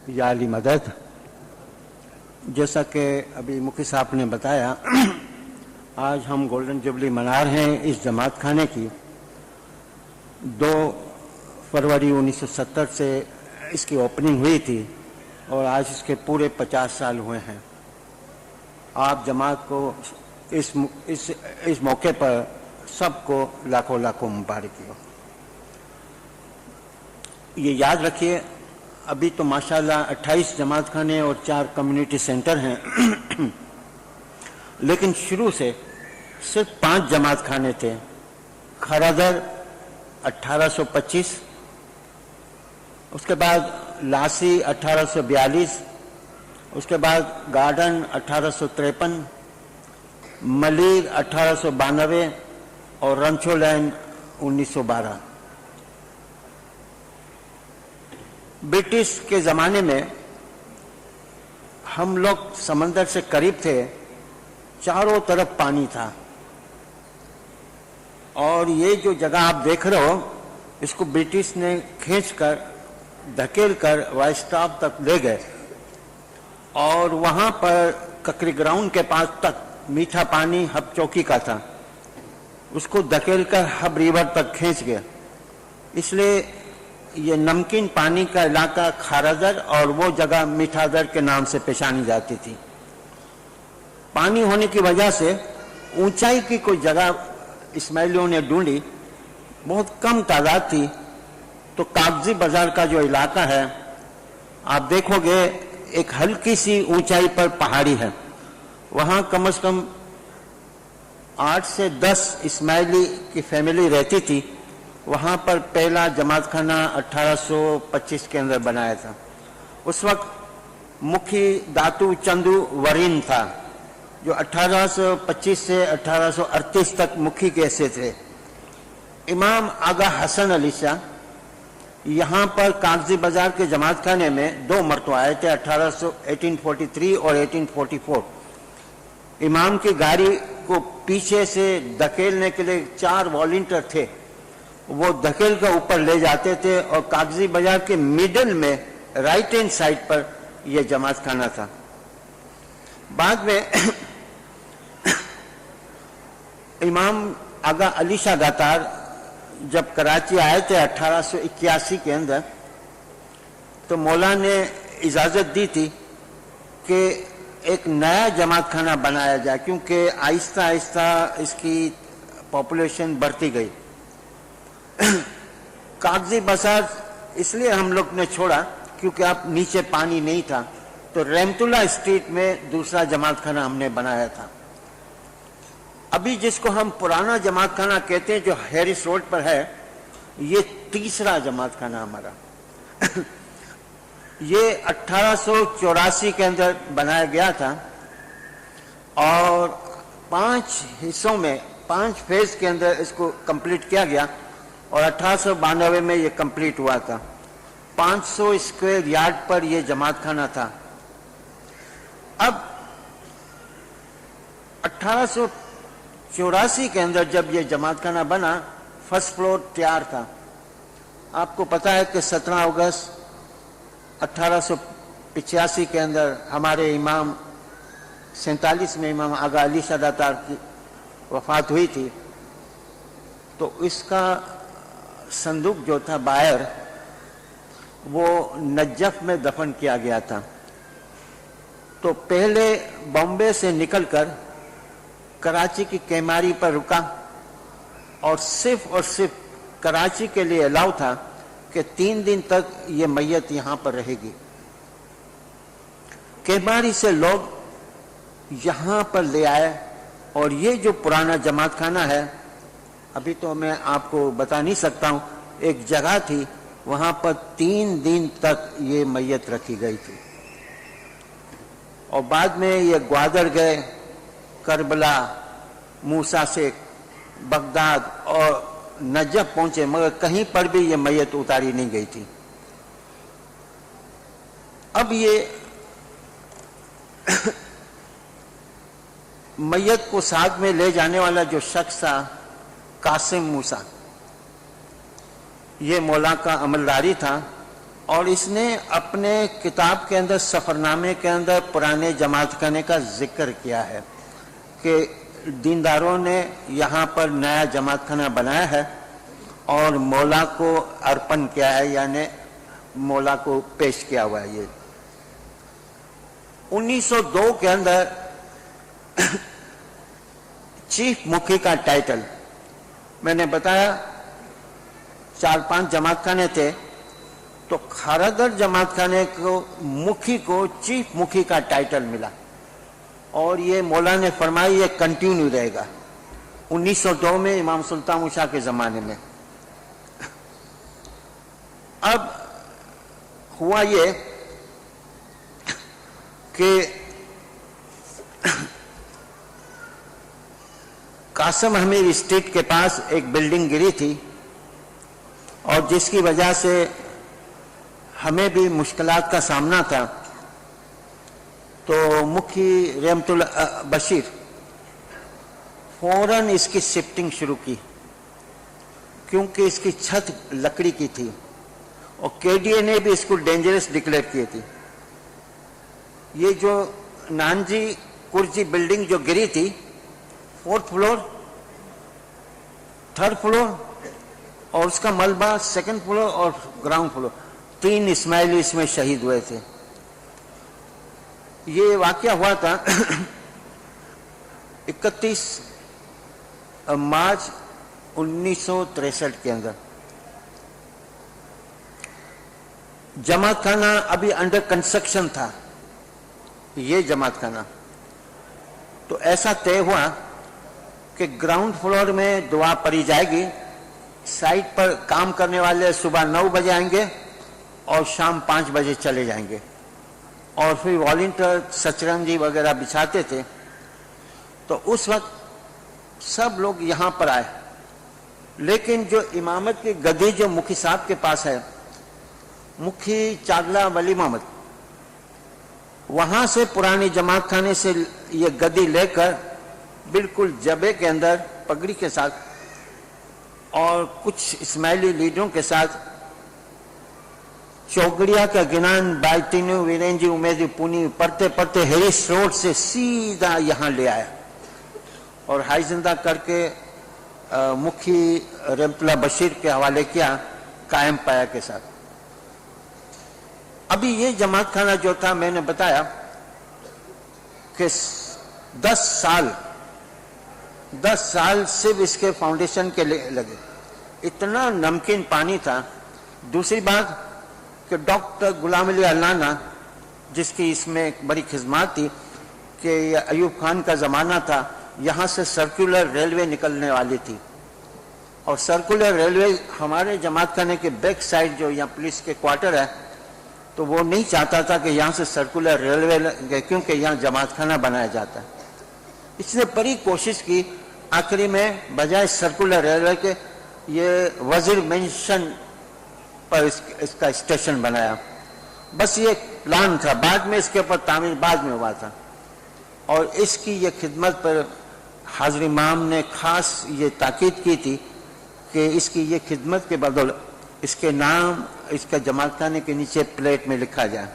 یا علی مدد. جیسا کہ ابھی مفتی صاحب نے بتایا، آج ہم گولڈن جوبلی منا رہے ہیں اس جماعت خانے کی. 2 فروری 1970 سے اس کی اوپننگ ہوئی تھی اور آج اس کے پورے 50 سال ہوئے ہیں. آپ جماعت کو اس موقع پر سب کو لاکھوں لاکھوں مبارک ہو. یہ یاد رکھیے، ابھی تو ماشاءاللہ 28 جماعت خانے اور 4 کمیونٹی سینٹر ہیں، لیکن شروع سے صرف 5 جماعت خانے تھے. کھرادر 1825، اس کے بعد لاسی 1842، اس کے بعد گارڈن 1853، ملیر 1892 اور رنچو لین 1912. برٹش کے زمانے میں ہم لوگ سمندر سے قریب تھے، چاروں طرف پانی تھا، اور یہ جو جگہ آپ دیکھ رہے ہو اس کو برٹش نے کھینچ کر دھکیل کر وائس ٹاپ تک لے گئے، اور وہاں پر ککری گراؤنڈ کے پاس تک میٹھا پانی ہب چوکی کا تھا، اس کو دھکیل کر ہب ریور تک کھینچ گئے. اس لیے یہ نمکین پانی کا علاقہ کھارادر اور وہ جگہ میٹھادر کے نام سے پہچانی جاتی تھی. پانی ہونے کی وجہ سے اونچائی کی کوئی جگہ اسماعیلیوں نے ڈھونڈی، بہت کم تعداد تھی، تو کاغذی بازار کا جو علاقہ ہے آپ دیکھو گے ایک ہلکی سی اونچائی پر پہاڑی ہے، وہاں کم از کم 8 سے 10 اسماعیلی کی فیملی رہتی تھی. وہاں پر پہلا جماعت خانہ 1825 کے اندر بنایا تھا. اس وقت مکھی داتو چندو ورین تھا، جو 1825 سے 1838 تک مکھی کے حیثیت تھے. امام آغا حسن علی شاہ یہاں پر کاغذی بازار کے جماعت خانے میں 2 مرتبہ آئے تھے، 1843 اور 1844. امام کی گاڑی کو پیچھے سے دھکیلنے کے لیے 4 والنٹیئر تھے، وہ دھکیل کر اوپر لے جاتے تھے، اور کاغذی بازار کے میڈل میں رائٹ ہینڈ سائڈ پر یہ جماعت خانہ تھا. بعد میں امام آغا علی شاہ داتار جب کراچی آئے تھے 1881 کے اندر، تو مولا نے اجازت دی تھی کہ ایک نیا جماعت خانہ بنایا جائے، کیونکہ آہستہ آہستہ اس کی پاپولیشن بڑھتی گئی. کاغذی بازار اس لیے ہم لوگ نے چھوڑا کیونکہ اب نیچے پانی نہیں تھا، تو رحمت اللہ اسٹریٹ میں دوسرا جماعت خانہ ہم نے بنایا تھا. ابھی جس کو ہم پرانا جماعت خانہ کہتے ہیں جو ہیرس روڈ پر ہے، یہ تیسرا جماعت خانہ ہمارا. یہ 1884 کے اندر بنایا گیا تھا، اور 5 حصوں میں 5 فیز کے اندر اس کو کمپلیٹ کیا گیا، اور 1892 میں یہ کمپلیٹ ہوا تھا. 500 اسکوائر یارڈ پر یہ جماعت خانہ تھا. اب 1884 کے اندر جب یہ جماعت خانہ بنا، فرسٹ فلور تیار تھا. آپ کو پتا ہے کہ 17 اگست 1885 کے اندر ہمارے امام 47 میں امام آغا علی شاہ داتار کی وفات ہوئی تھی، تو اس کا صندوق جو تھا باہر، وہ نجف میں دفن کیا گیا تھا. تو پہلے بامبے سے نکل کر کراچی کی کیماری پر رکا، اور صرف کراچی کے لیے الاؤ تھا کہ 3 دن تک یہ میت یہاں پر رہے گی. کیماری سے لوگ یہاں پر لے آئے، اور یہ جو پرانا جماعت خانہ ہے، ابھی تو میں آپ کو بتا نہیں سکتا ہوں، ایک جگہ تھی وہاں پر 3 دن تک یہ میت رکھی گئی تھی. اور بعد میں یہ گوادر گئے، کربلا، موسیٰ سے بغداد اور نجف پہنچے، مگر کہیں پر بھی یہ میت اتاری نہیں گئی تھی. اب یہ میت کو ساتھ میں لے جانے والا جو شخص تھا، قاسم موسیٰ، یہ مولا کا عملداری تھا، اور اس نے اپنے کتاب کے اندر سفرنامے کے اندر پرانے جماعت خانے کا ذکر کیا ہے کہ دینداروں نے یہاں پر نیا جماعت خانہ بنایا ہے اور مولا کو ارپن کیا ہے، یعنی مولا کو پیش کیا ہوا ہے۔ یہ 1902 کے اندر چیف مکھی کا ٹائٹل، میں نے بتایا 4-5 جماعت خانے تھے، تو کھارادر جماعت خانے کو مکھی کو چیف مکھی کا ٹائٹل ملا، اور یہ مولا نے فرمایا یہ کنٹینیو رہے گا 1902 میں امام سلطان شاہ کے زمانے میں۔ اب ہوا یہ کہ قاسم حمید اسٹریٹ کے پاس ایک بلڈنگ گری تھی، اور جس کی وجہ سے ہمیں بھی مشکلات کا سامنا تھا، تو مکھی رحمت اللہ بشیر فوراً اس کی شفٹنگ شروع کی، کیونکہ اس کی چھت لکڑی کی تھی، اور کے ڈی اے نے بھی اس کو ڈینجرس ڈکلیئر کی تھی۔ یہ جو نانجی کرجی بلڈنگ جو گری تھی، 4th فلور، 3rd فلور، اور اس کا ملبہ 2nd فلور اور گراؤنڈ فلور، 3 اسماعیلی اس میں شہید ہوئے تھے۔ یہ واقعہ ہوا تھا 31 مارچ 1963 کے اندر۔ جماعت خانہ ابھی انڈر کنسٹرکشن تھا، یہ جماعت خانہ، تو ایسا طے ہوا کہ گراؤنڈ فلور میں دعا پڑھی جائے گی، سائٹ پر کام کرنے والے صبح 9 بجے آئیں گے اور شام 5 بجے چلے جائیں گے، اور پھر والنٹیئر سترنجی وغیرہ بچھاتے تھے۔ تو اس وقت سب لوگ یہاں پر آئے، لیکن جو امامت کی گدی جو مکھی صاحب کے پاس ہے، مکھی چاگلا ولی محمد، وہاں سے پرانی جماعت خانے سے یہ گدی لے کر بالکل جبے کے اندر پگڑی کے ساتھ اور کچھ اسماعیلی لیڈروں کے ساتھ چوگڑیا کا گنان بائٹینو ویرینجی امیدی پونی پڑھتے پڑھتے ہیریس روڈ سے سیدھا یہاں لے آیا، اور ہائی زندہ کر کے مکھی رحمت اللہ بشیر کے حوالے کیا قائم پایا کے ساتھ۔ ابھی یہ جماعت خانہ جو تھا، میں نے بتایا کہ 10 سال صرف اس کے فاؤنڈیشن کے لگے، اتنا نمکین پانی تھا۔ دوسری بات کہ ڈاکٹر غلام علی علانہ، جس کی اس میں ایک بڑی خدمات تھی کہ یہ ایوب خان کا زمانہ تھا، یہاں سے سرکولر ریلوے نکلنے والی تھی، اور سرکولر ریلوے ہمارے جماعت خانے کے بیک سائڈ جو یہاں پولیس کے کوارٹر ہے، تو وہ نہیں چاہتا تھا کہ یہاں سے سرکولر ریلوے لگے، کیونکہ یہاں جماعت خانہ بنایا جاتا ہے۔ اس نے بڑی کوشش کی، آخری میں بجائے سرکولر ریلوے کے یہ وزیر مینشن پر اس کا اسٹیشن بنایا۔ بس یہ پلان تھا، بعد میں اس کے اوپر تعمیر بعد میں ہوا تھا، اور اس کی یہ خدمت پر حاضر امام نے خاص یہ تاکید کی تھی کہ اس کی یہ خدمت کے بدل اس کے نام اس کا جماعت خانے کے نیچے پلیٹ میں لکھا جائے۔